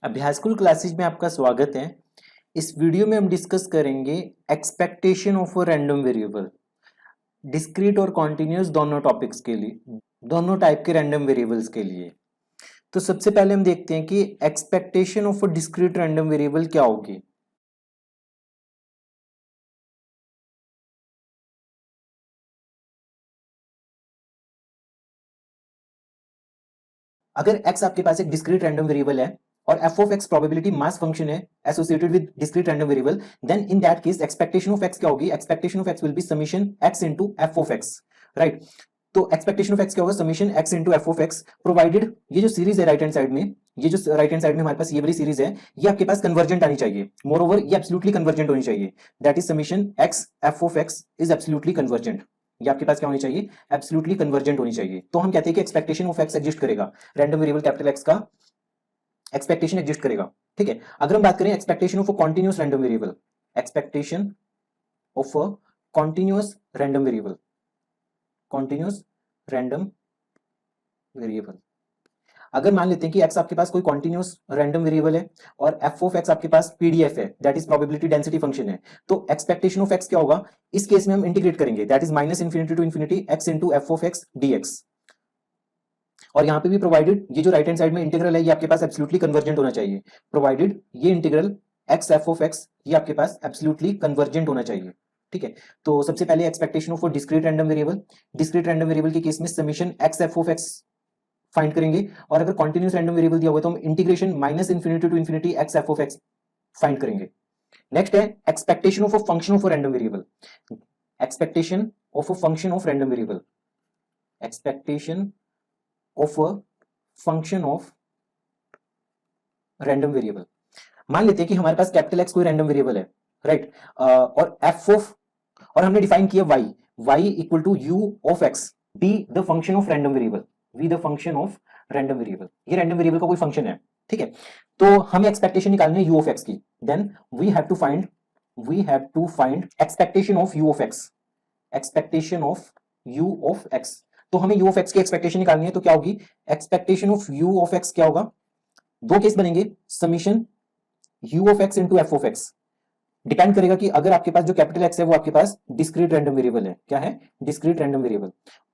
अभ्यासकुल classes में आपका स्वागत है। इस वीडियो में हम डिस्कस करेंगे expectation of a random variable, discrete और कॉन्टिन्यूस दोनों टॉपिक्स के लिए, दोनों टाइप के रैंडम वेरिएबल्स के लिए। तो सबसे पहले हम देखते हैं कि expectation of a discrete random variable क्या होगी। अगर x आपके पास एक डिस्क्रीट रैंडम वेरिएबल है और f of x probability mass function है associated with discrete random variable, then in that case expectation of x क्या होगी? Expectation of x will be summation x into f of x, right. तो expectation of x क्या होगा? Summation x into f of x, provided ये जो series है right hand side में, ये जो राइट हैंड साइड में हमारे पास ये वाली सीरीज है, ये आपके पास कन्वर्जेंट आनी चाहिए। मोर ओवर ये एब्सोल्युटली कन्वर्जेंट होनी चाहिए। That is summation x f of x is absolutely convergent. ये आपके पास क्या होनी चाहिए? एब्सोल्युटली कन्वर्जेंट होनी चाहिए। तो हम कहते हैं कि एक्सपेक्टेशन ऑफ x एग्जिस्ट करेगा, रैंडम वेरिएबल कैपिटल x का एक्सपेक्टेशन एग्जिस्ट करेगा, ठीक है। अगर हम बात करें expectation of a continuous random variable, expectation of a continuous random variable, continuous random variable, अगर मान लेते हैं कि x आपके पास कोई कॉन्टिन्यूअस रैंडम वेरिएबल है और f ऑफ x आपके पास पीडीएफ है, that is probability density function है, तो एक्सपेक्टेशन ऑफ x क्या होगा? इस केस में हम इंटीग्रेट करेंगे, that is minus infinity to infinity x into f of x dx। और यहां पे भी प्रोवाइडेड ये जो राइट हैंड साइड में इंटीग्रल है ये आपके पास एब्सोल्युटली कन्वर्जेंट होना चाहिए, प्रोवाइडेड ये integral x f of x ये आपके पास एब्सोल्युटली कन्वर्जेंट होना चाहिए, ठीक है। तो सबसे पहले expectation of discrete random variable, discrete random variable के केस में summation x f of x find करेंगे, और अगर कॉन्टिन्यूस रैंडम वेरिएबल दिया हुआ है तो हम integration minus infinity to infinity x f of x find करेंगे। नेक्स्ट है expectation of a function of a random variable, expectation of a function of random variable, expectation of a function of random variable. मान लेते हैं कि हमारे पास capital x कोई random variable है, राइट, और एफ ऑफ, और हमने डिफाइन किया y, y equal to u of x be the function of random variable, B the function of random variable. ये रैंडम वेरिएबल का कोई फंक्शन है, ठीक है। तो हमें एक्सपेक्टेशन निकालनी है यू ऑफ एक्स की, then we have to find expectation of u of x, expectation of u of x. तो हमें यू ऑफ एक्स की एक्सपेक्टेशन निकालनी है, तो क्या होगी? Expectation of u of x क्या होगा? दो केस बनेंगे, summation u of x into f of x. Depend करेगा कि अगर आपके पास जो कैपिटल एक्स है वो आपके पास डिस्क्रीट रैंडम वेरिएबल है, क्या है? Discrete random variable.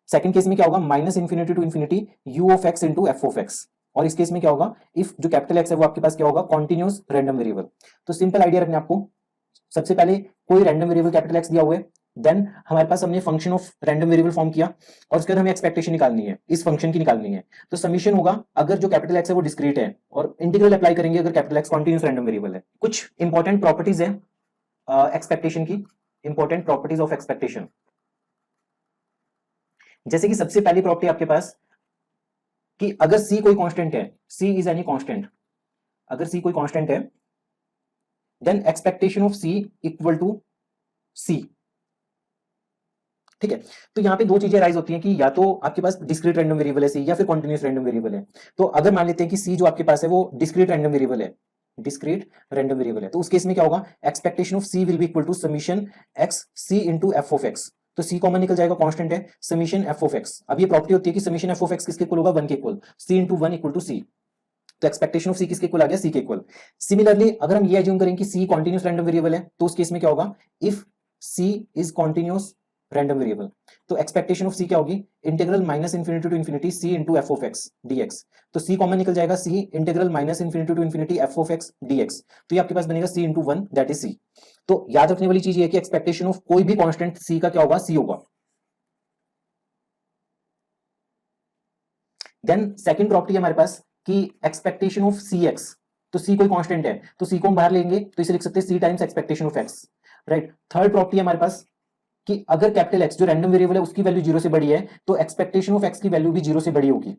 Second case में क्या होगा? Minus infinity to infinity u of x into f of x. और इस केस में क्या होगा? इफ जो कैपिटल एक्स है वो आपके पास क्या होगा? Continuous random variable. तो सिंपल आइडिया रखना आपको, सबसे पहले कोई रैंडम वेरिएबल कैपिटल एक्स दिया हुआ है, देन हमारे पास हमने function of random variable form किया, और उसके बाद हमें एक्सपेक्टेशन निकालनी है, इस फंक्शन की निकालनी है। तो समीशन होगा अगर जो कैपिटल एक्स है वो डिस्क्रीट है, और इंटीग्रल अप्लाई करेंगे अगर capital x continuous random variable है। कुछ इंपॉर्टेंट प्रॉपर्टीज है एक्सपेक्टेशन की, इंपॉर्टेंट प्रॉपर्टीज ऑफ एक्सपेक्टेशन, जैसे कि सबसे पहली प्रॉपर्टी आपके पास कि अगर सी कोई कांस्टेंट है, सी इज एनी कांस्टेंट, अगर सी कोई कांस्टेंट है, then expectation of C equal to C, ठीक है। तो यहां पे दो चीजें राइज होती हैं कि या तो आपके पास डिस्क्रीट रैंडम वेरिएबल है सी, या फिर कॉन्टिन्यूस रैंडम वेरिएबल है। तो अगर मान लेते हैं कि सी जो आपके पास है वो डिस्क्रीट रैंडम वेरिएबल है, डिस्क्रीट रैंडम वेरिएबल है, तो उस केस में क्या होगा? Expectation of c will be equal to summation x c into f of x. तो सी कॉमन निकल जाएगा, कांस्टेंट है, समीशन एफ ऑफ एक्स। अब ये प्रॉपर्टी होती है कि समीशन एफ ऑफ एक्स किसके इक्वल होगा? 1 के equal, c into 1 equal to c. तो एक्सपेक्टेशन ऑफ सी किसके इक्वल आ गया? सी के इक्वल। सिमिलरली अगर हम ये एज्यूम करें कि सी कॉन्टिन्यूस रैंडम वेरिएबल है, तो उस केस में क्या होगा? If c is continuous random variable, तो एक्सपेक्टेशन ऑफ सी क्या होगी? Integral minus infinity to infinity c into f of x dx. तो सी कॉमन निकल जाएगा, c integral minus infinity to infinity f of x dx. तो ये आपके पास बनेगा c into 1, that is c. तो याद रखने वाली चीज ये है कि एक्सपेक्टेशन ऑफ कोई भी कांस्टेंट सी का क्या होगा? सी होगा। देन सेकंड प्रॉपर्टी हमारे पास कि एक्सपेक्टेशन ऑफ सी एक्स, तो सी कोई कांस्टेंट है तो सी को हम बाहर लेंगे, तो इसे लिख सकते हैं C times expectation of X, right. Third property हमारे पास कि अगर कैपिटल एक्स जो रैंडम वेरिएबल है उसकी वैल्यू जीरो से बड़ी है, तो एक्सपेक्टेशन ऑफ एक्स की वैल्यू भी जीरो से बड़ी होगी।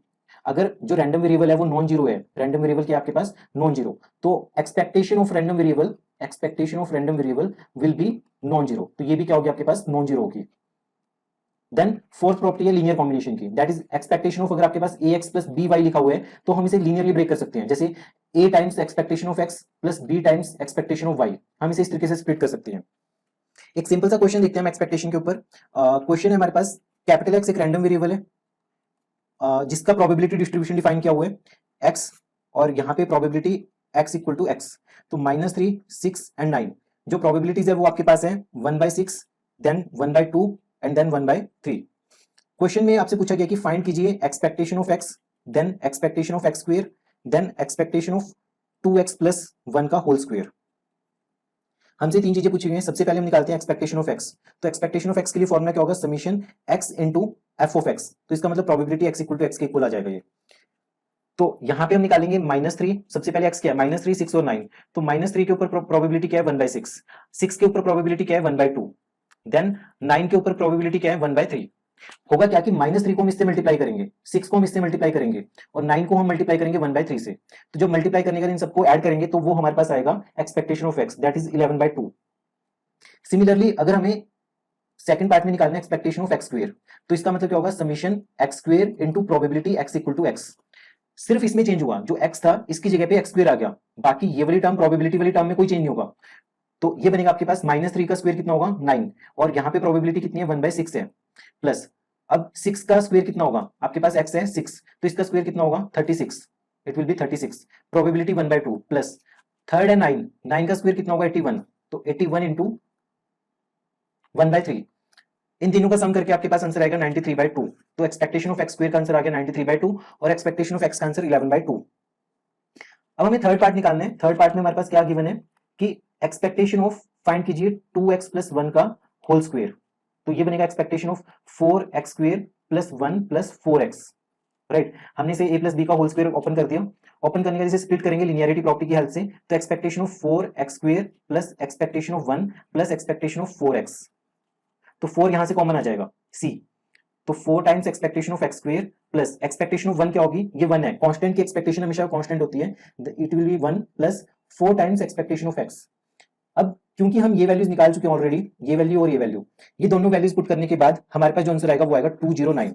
अगर जो रैंडम वेरिएबल है वो नॉन जीरो है, रैंडम वेरिएबल के आपके पास नॉन जीरो, तो expectation of random variable, expectation of random variable will be non zero. तो ये भी क्या होगी? आपके पास नॉन जीरो होगी। देन फोर्थ प्रॉपर्टी है लीनियर कॉम्बिनेशन की, दैट इज एक्सपेक्टेशन ऑफ, अगर आपके पास ए एक्स प्लस बी वाई लिखा हुआ है तो हम इसे लीनियरली ब्रेक कर सकते हैं, जैसे A times expectation of X plus B times expectation of Y, हम इसे इस तरीके से स्प्लिट कर सकते हैं। एक सिंपल सा क्वेश्चन देखते हैं हम एक्सपेक्टेशन के ऊपर। क्वेश्चन है हमारे पास, कैपिटल एक्स एक रैंडम वेरिएबल है जिसका प्रोबेबिलिटी डिस्ट्रीब्यूशन डिफाइन किया हुआ है एक्स, और यहाँ पे probability x equal to x. तो -3, 6 एंड 9 जो प्रोबेबिलिटीज है वो आपके पास है 1/6, देन 1/2 एंड देन 1/3। क्वेश्चन में आपसे पूछा गया कि फाइंड कीजिए expectation of x, then expectation of x square, then expectation of 2x plus 1 का होल स्क्वायर। हमसे तीन चीजें पूछी हुई हैं। सबसे पहले हम निकालते हैं एक्सपेक्टेशन ऑफ एक्स। तो एक्सपेक्टेशन ऑफ एक्स के लिए फॉर्मूला क्या होगा, summation x into f of x. तो इसका मतलब probability x equal to x के इक्वल आ जाएगा ये। तो यहां पे हम निकालेंगे -3। सबसे पहले एक्स क्या है, -3, 6 और 9। तो -3 के ऊपर प्रोबेबिलिटी क्या है, 1/6। 6 के ऊपर प्रोबेबिलिटी क्या है, 1/2। देन 9 के ऊपर प्रोबेबिलिटी क्या है, 1/3। होगा क्या कि -3 को हम इससे मल्टीप्लाई करेंगे, 6 को हम इससे मल्टीप्लाई करेंगे और 9 को हम मल्टीप्लाई करेंगे 1/3 से। तो जब मल्टीप्लाई करने का इन सबको ऐड करेंगे तो वो हमारे पास आएगा expectation of x, that is 11/2। Similarly अगर हमें सेकंड पार्ट में निकालना है एक्सपेक्टेशन ऑफ एक्स स्क्वायर, तो इसका मतलब क्या होगा, summation x square into probability x equal to x. सिर्फ इसमें चेंज हुआ, जो एक्स था इसकी जगह पे एक्स स्क्वायर आ गया, बाकी ये वाली टर्म प्रोबेबिलिटी वाली टर्म में कोई चेंज नहीं होगा। तो ये बनेगा आपके पास -3 का स्क्वायर कितना होगा, 9, और यहाँ पे प्रोबेबिलिटी कितनी है, 1/6 है, प्लस अब 6 का स्क्वायर कितना होगा, आपके पास x है 6, तो इसका स्क्वायर कितना होगा, 36, it will be 36, probability 1/2, plus third है 9, 9 का स्क्वायर कितना होगा, 81, तो 81 इंटू 1/3, इन तीनों का सम करके आपके पास आंसर आएगा 93/2। तो एक्सपेक्टेशन ऑफ एक्स स्क्वायर का आंसर आ गया 93/2 और एक्सपेक्टेशन ऑफ एक्स का आंसर 11/2। अब हमें थर्ड पार्ट निकालना है। थर्ड पार्ट में हमारे पास क्या गिवन है कि एक्सपेक्टेशन ऑफ, फाइंड कीजिए 2x प्लस 1 का होल स्क्वायर। तो ये बनेगा expectation of 4x square plus 1 plus 4x, right. हमने इसे a प्लस b का होल स्क्वायर ओपन कर दिया। ओपन करने का जैसे स्प्लिट करेंगे लिनियरिटी प्रॉपर्टी की हेल्प से, तो expectation of 4x square plus expectation of 1 plus expectation of 4x, तो 4 यहां से कॉमन आ जाएगा c, तो 4 times expectation of x square plus expectation of 1 क्या होगी, ये 1 है, कांस्टेंट की एक्सपेक्टेशन हमेशा कांस्टेंट होती है, it will be 1 plus 4 times expectation of x. अब क्योंकि हम ये वैल्यूज निकाल चुके हैं ऑलरेडी, ये वैल्यू और ये वैल्यू, ये दोनों वैल्यूज पुट करने के बाद हमारे पास जो आंसर आएगा वो आएगा 209।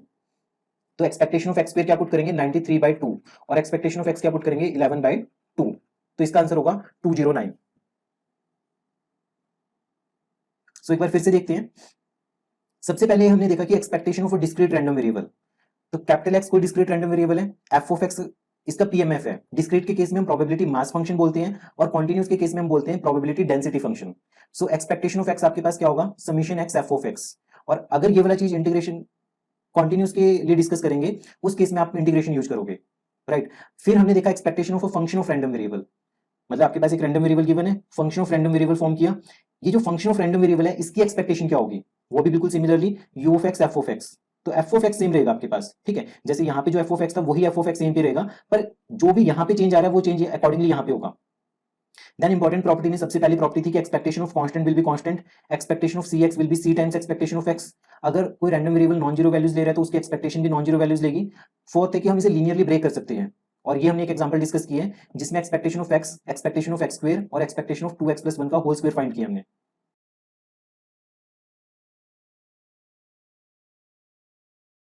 तो एक्सपेक्टेशन ऑफ एक्स स्क्वायर क्या पुट करेंगे, 93/2, और एक्सपेक्टेशन ऑफ एक्स क्या पुट करेंगे, 11/2, तो इसका आंसर होगा 209। सो एक बार फिर से देखते हैं। सबसे पहले हमने देखा कि expectation of a discrete random variable, तो कैपिटल एक्स कोई डिस्क्रीट रैंडम वेरिएबल है, एफ ऑफ एक्स इसका पीएमएफ है। डिस्क्रीट के केस में हम प्रोबेबिलिटी मास फंक्शन बोलते हैं और कॉन्टिन्यूस के केस में हम बोलते हैं probability density function. So expectation of x आपके पास क्या होगा, summation x F of x, और अगर ये वाला चीज इंटीग्रेशन कॉन्टिन्यूस के लिए डिस्कस करेंगे उस केस में आप इंटीग्रेशन यूज करोगे, राइट। फिर हमने देखा expectation of a function of random variable, मतलब आपके पास एक रैंडम वेरिएबल गिवन है, function of random variable form किया, ये जो फंक्शन ऑफ रैंडम वेरिएबल है इसकी एक्सपेक्टेशन क्या होगी, वो भी बिल्कुल similarly you of x F of x. तो एफ ऑफ एक्स सेम रहेगा आपके पास, ठीक है, जैसे यहाँ पे जो एफ ऑफ एक्स था वही एफ ऑफ एक्स सेम पे रहेगा, पर जो भी यहाँ पे चेंज आ रहा है वो चेंज अकॉर्डिंगली यहाँ पे होगा। देन इंपॉर्टेंट प्रॉपर्टी में सबसे पहली प्रॉपर्टी थी कि expectation of constant will be constant, expectation of c x will be c times expectation of x. अगर कोई random variable non zero values ले रहा है तो उसकी एक्सपेक्टेशन भी नॉन जीरो वैल्यूज लेगी। फोर्थ है कि हम इसे लीनियरली ब्रेक कर सकते हैं, और ये हमने एक एग्जांपल डिस्कस किया है जिसमें एक्सपेक्टेशन ऑफ एक्स स्क्वायर और एक्सपेक्टेशन ऑफ 2x प्लस 1 का होल स्क्वायर फाइंड किया हमने।